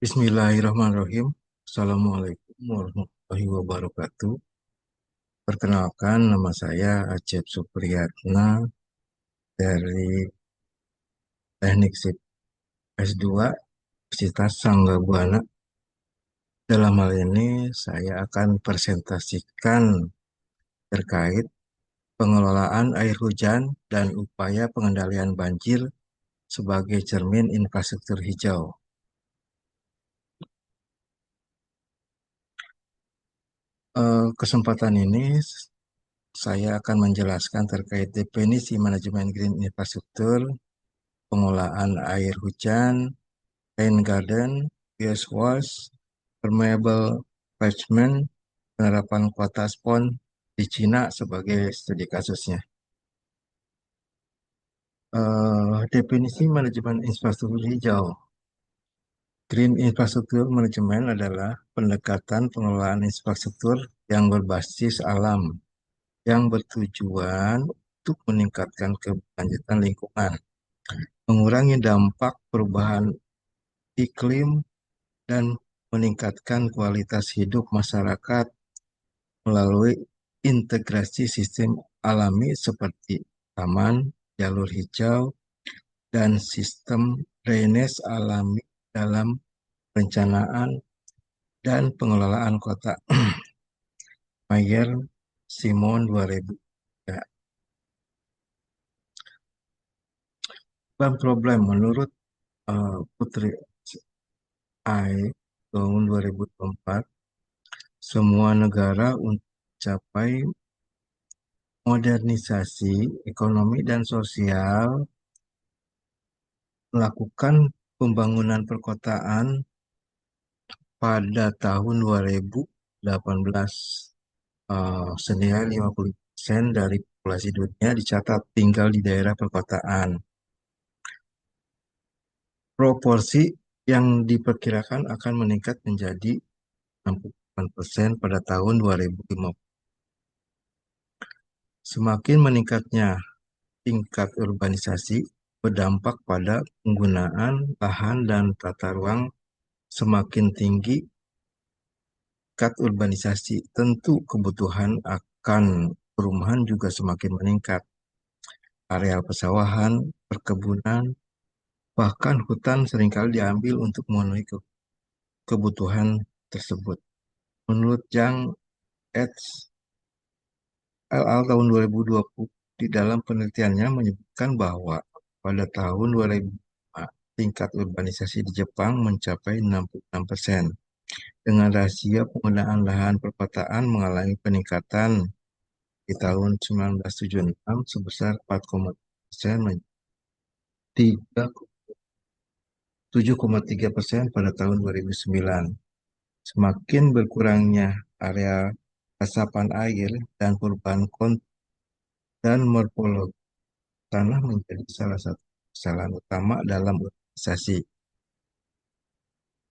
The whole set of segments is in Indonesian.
Bismillahirrahmanirrahim. Assalamualaikum warahmatullahi wabarakatuh. Perkenalkan, nama saya Acep Supriyatna dari Teknik Sipil S2 Universitas Sanggabwana. Dalam hal ini, saya akan presentasikan terkait pengelolaan air hujan dan upaya pengendalian banjir sebagai cermin infrastruktur hijau. Kesempatan ini saya akan menjelaskan terkait definisi manajemen green infrastruktur, pengolahan air hujan, rain garden, bios walls, permeable pavement, penerapan kuota spon di Cina sebagai studi kasusnya. Definisi manajemen infrastruktur hijau. Green infrastructure management adalah pendekatan pengelolaan infrastruktur yang berbasis alam, yang bertujuan untuk meningkatkan keberlanjutan lingkungan, mengurangi dampak perubahan iklim, dan meningkatkan kualitas hidup masyarakat melalui integrasi sistem alami seperti taman, jalur hijau, dan sistem drainase alami dalam perencanaan dan pengelolaan kota. Mayer Simon 2003. Dan problem menurut Putri Ai tahun 2004, semua negara untuk mencapai modernisasi ekonomi dan sosial melakukan pembangunan perkotaan pada tahun 2018. Senilai 50% dari populasi dunia dicatat tinggal di daerah perkotaan. Proporsi yang diperkirakan akan meningkat menjadi 68% pada tahun 2050. Semakin meningkatnya tingkat urbanisasi berdampak pada penggunaan lahan dan tata ruang. Semakin tinggi tingkat urbanisasi, tentu kebutuhan akan perumahan juga semakin meningkat. Areal pesawahan, perkebunan, bahkan hutan seringkali diambil untuk memenuhi kebutuhan tersebut. Menurut Zhang et al. Tahun 2020, di dalam penelitiannya menyebutkan bahwa pada tahun 2005, tingkat urbanisasi di Jepang mencapai 66%. Dengan rasio penggunaan lahan perkotaan mengalami peningkatan di tahun 1976 sebesar 4,3% menjadi 7,3% pada tahun 2009. Semakin berkurangnya area resapan air dan perubahan dan morfologi tanah menjadi salah satu kesalahan utama dalam urbanisasi.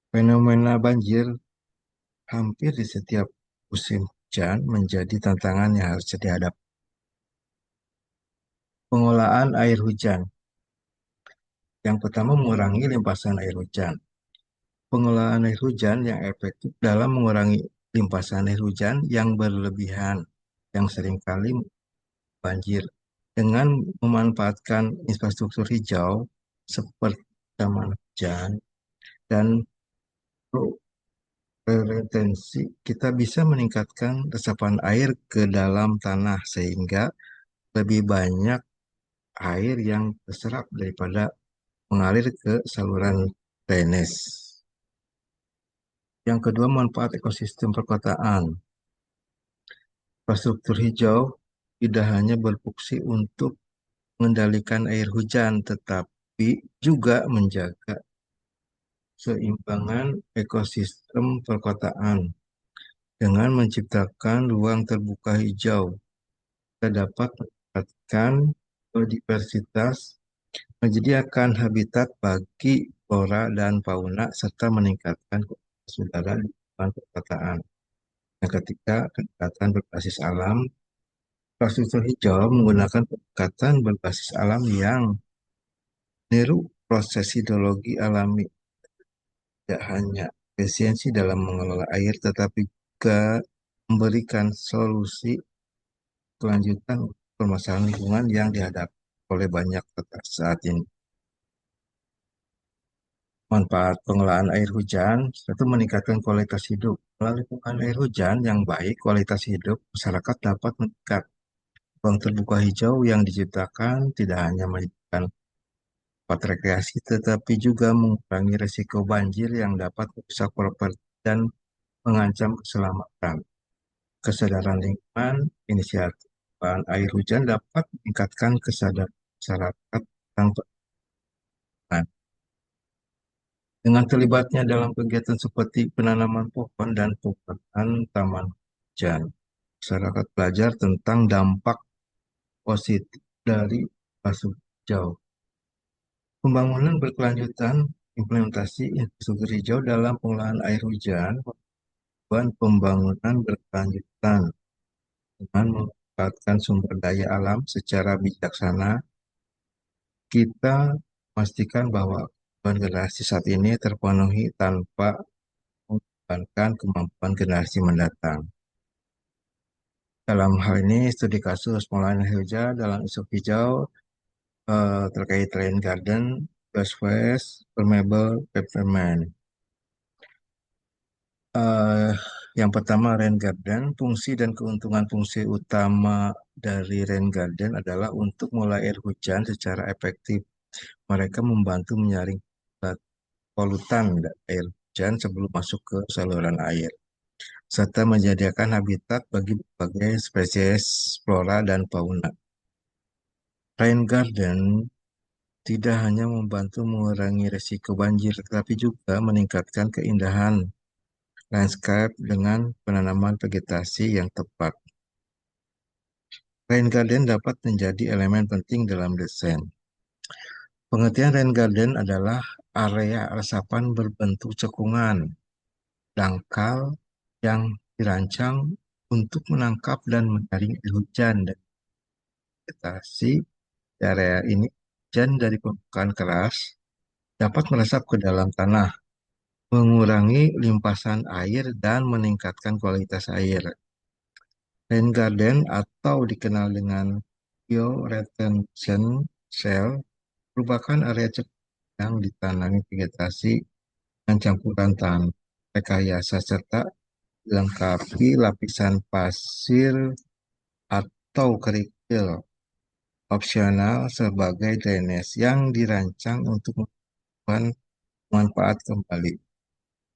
Fenomena banjir hampir di setiap musim hujan menjadi tantangan yang harus dihadapi. Pengolahan air hujan. Yang pertama, mengurangi limpasan air hujan. Pengolahan air hujan yang efektif dalam mengurangi limpasan air hujan yang berlebihan, yang seringkali banjir, dengan memanfaatkan infrastruktur hijau seperti taman hujan dan retensi, kita bisa meningkatkan resapan air ke dalam tanah sehingga lebih banyak air yang terserap daripada mengalir ke saluran drainase. Yang kedua, manfaat ekosistem perkotaan. Infrastruktur hijau tidak hanya berfungsi untuk mengendalikan air hujan, tetapi juga menjaga keseimbangan ekosistem perkotaan. Dengan menciptakan ruang terbuka hijau, kita dapat meningkatkan biodiversitas, menyediakan habitat bagi flora dan fauna, serta meningkatkan kualitas udara di lingkungan perkotaan. Yang ketiga, pendekatan berbasis alam. Infrastruktur hijau menggunakan pendekatan berbasis alam yang meniru proses hidrologi alami tidak hanya efisiensi dalam mengelola air, tetapi juga memberikan solusi kelanjutan untuk permasalahan lingkungan yang dihadapi oleh banyak kota saat ini. Manfaat pengelolaan air hujan, satu meningkatkan kualitas hidup. Melalui penggunaan air hujan yang baik, kualitas hidup masyarakat dapat meningkat. Ruang terbuka hijau yang diciptakan tidak hanya menyediakan tempat rekreasi, tetapi juga mengurangi risiko banjir yang dapat merusak properti dan mengancam keselamatan. Kesadaran lingkungan, inisiatif pengelolaan air hujan dapat meningkatkan kesadaran masyarakat tentang pengelolaan. Dengan terlibatnya dalam kegiatan seperti penanaman pohon dan pembuatan taman hujan, masyarakat belajar tentang dampak positif dari basuh hijau. Pembangunan berkelanjutan, implementasi infrastruktur hijau dalam pengelolaan air hujan, dan pembangunan berkelanjutan dengan memanfaatkan sumber daya alam secara bijaksana. Kita memastikan bahwa kebutuhan generasi saat ini terpenuhi tanpa mengorbankan kemampuan generasi mendatang. Dalam hal ini, studi kasus pengelolaan air hujan dalam isu hijau terkait rain garden, grass waste, permeable, pavement. Eh, yang pertama, rain garden. Fungsi dan keuntungan fungsi utama dari rain garden adalah untuk mengolah air hujan secara efektif. Mereka membantu menyaring polutan dari air hujan sebelum masuk ke saluran air, serta menyediakan habitat bagi berbagai spesies flora dan fauna. Rain garden tidak hanya membantu mengurangi risiko banjir, tetapi juga meningkatkan keindahan landscape dengan penanaman vegetasi yang tepat. Rain garden dapat menjadi elemen penting dalam desain. Pengertian rain garden adalah area resapan berbentuk cekungan, dangkal yang dirancang untuk menangkap dan menyaring air hujan dan vegetasi. Di area ini, hujan dari permukaan keras dapat meresap ke dalam tanah, mengurangi limpasan air dan meningkatkan kualitas air. Rain garden atau dikenal dengan bioretention cell merupakan area yang ditanami vegetasi dan campuran tanah rekayasa serta dilengkapi lapisan pasir atau kerikil opsional sebagai drainase yang dirancang untuk melakukan manfaat kembali.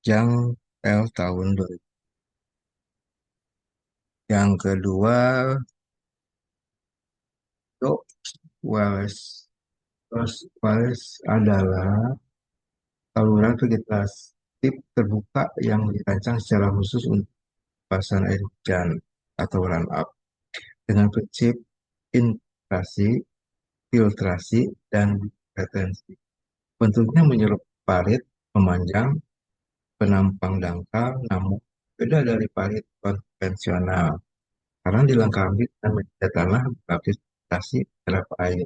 Jang L tahun 2000. Yang kedua, Dock Wells. Wells adalah saluran vegetatif terbuka yang dirancang secara khusus untuk pasang air hujan atau run up dengan prinsip infiltrasi, filtrasi, dan retensi. Bentuknya menyerupai parit memanjang, penampang dangkal, namun beda dari parit konvensional karena dilengkapi dengan media tanah berlapis vegetasi, terhadap air,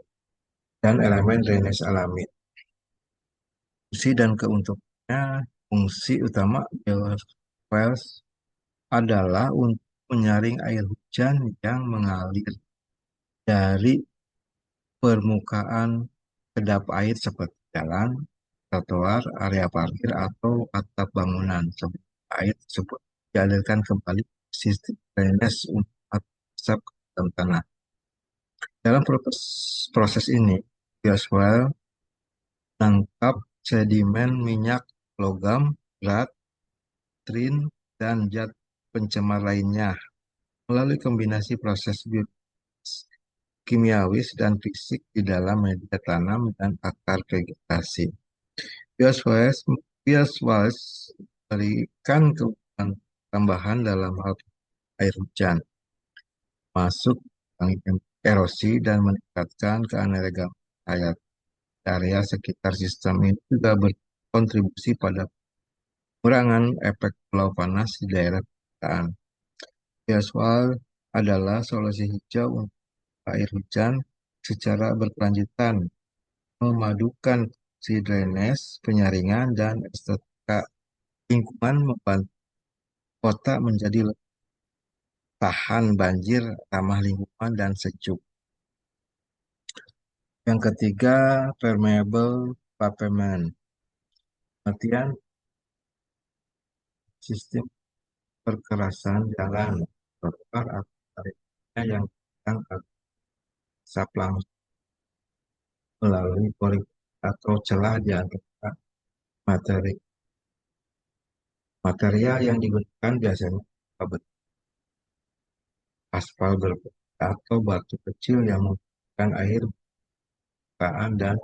dan elemen drainase alami. Fungsi dan keuntungannya, fungsi utama bioswales adalah untuk menyaring air hujan yang mengalir dari permukaan kedap air seperti jalan, trotoar, area parkir, atau atap bangunan. Sebelum air tersebut dialirkan kembali ke sistem drainase untuk asap ke dalam tanah. Dalam proses ini, bioswale menangkap sedimen minyak, logam, berat, trin, dan zat pencemar lainnya melalui kombinasi proses kimiawis dan fisik di dalam media tanam dan akar vegetasi. Bioswales, bioswales memberikan keuntungan tambahan dalam hal air hujan, masuk erosi dan meningkatkan keanekaragaman hayat. Area sekitar sistem ini juga berkontribusi pada pengurangan efek pulau panas di daerah perkotaan. Bioswal adalah solusi hijau untuk air hujan secara berkelanjutan, memadukan fungsi drainase, penyaringan, dan estetika lingkungan membantu kota menjadi lebih tahan banjir, ramah lingkungan, dan sejuk. Yang ketiga, permeable pavement. Artian sistem perkerasan jalan, trotoar atau area yang datang asap langsung melalui koridor atau celah di antara materi. Material yang digunakan biasanya aspal berbeda atau batu kecil yang mengurangi air permukaan dan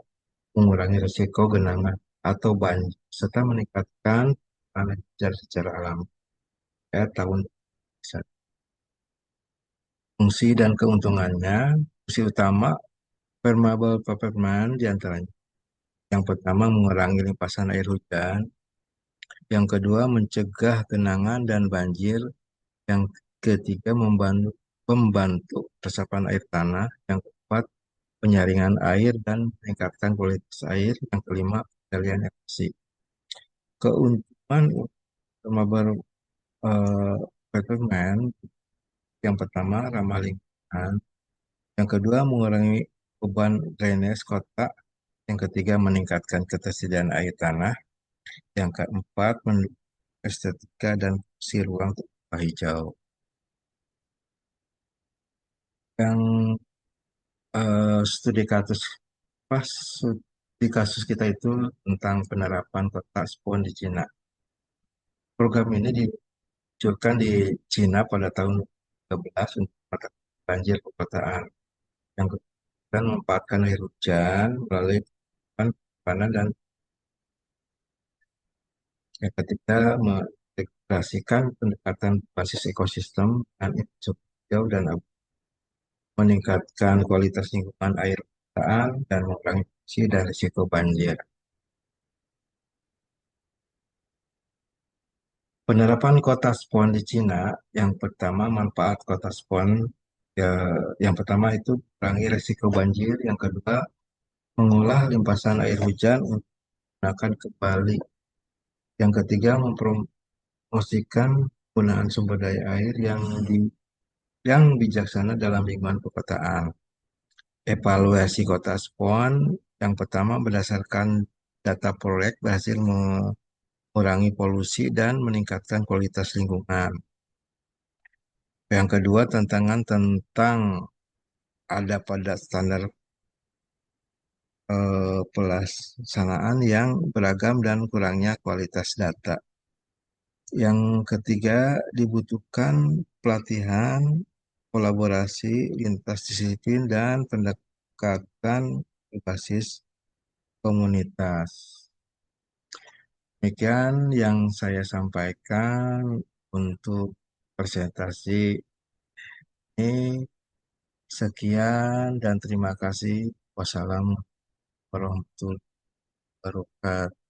mengurangi risiko genangan atau banjir, serta meningkatkan tanah secara alami. Tahun fungsi dan keuntungannya, fungsi utama permeable pavement diantaranya. Yang pertama, mengurangi limpasan air hujan. Yang kedua, mencegah genangan dan banjir. Yang ketiga, membantu resapan air tanah. Yang keempat, penyaringan air dan meningkatkan kualitas air. Yang kelima, pengendalian erosi. Keuntungan sama berpedoman yang pertama ramah lingkungan, yang kedua mengurangi beban drainase kota, yang ketiga meningkatkan ketersediaan air tanah, yang keempat mendukung estetika dan fungsi ruang terbuka hijau. Yang studi kasus pas di kasus kita itu tentang penerapan kota spon di Cina. Program ini diluncurkan di Cina pada tahun 2013 untuk mengatasi banjir perkotaan yang dan memanfaatkan air hujan melalui penyimpanan dan yang ketiga mengintegrasikan pendekatan basis ekosistem dan infrastruktur hijau dan meningkatkan kualitas lingkungan air permukaan dan mengurangi emisi dan risiko banjir. Penerapan kota spon di Cina, yang pertama manfaat kota spon, ya, yang pertama itu mengurangi risiko banjir, yang kedua mengolah limpasan air hujan untuk menggunakan kembali, yang ketiga mempromosikan penggunaan sumber daya air yang bijaksana dalam lingkungan perkotaan. Evaluasi kota spon, yang pertama berdasarkan data proyek berhasil mengurangi polusi dan meningkatkan kualitas lingkungan. Yang kedua, tantangan tentang ada pada standar pelaksanaan yang beragam dan kurangnya kualitas data. Yang ketiga, dibutuhkan pelatihan, kolaborasi lintas disiplin, dan pendekatan berbasis komunitas. Demikian yang saya sampaikan untuk presentasi ini. Sekian dan terima kasih. Wassalamualaikum warahmatullahi wabarakatuh.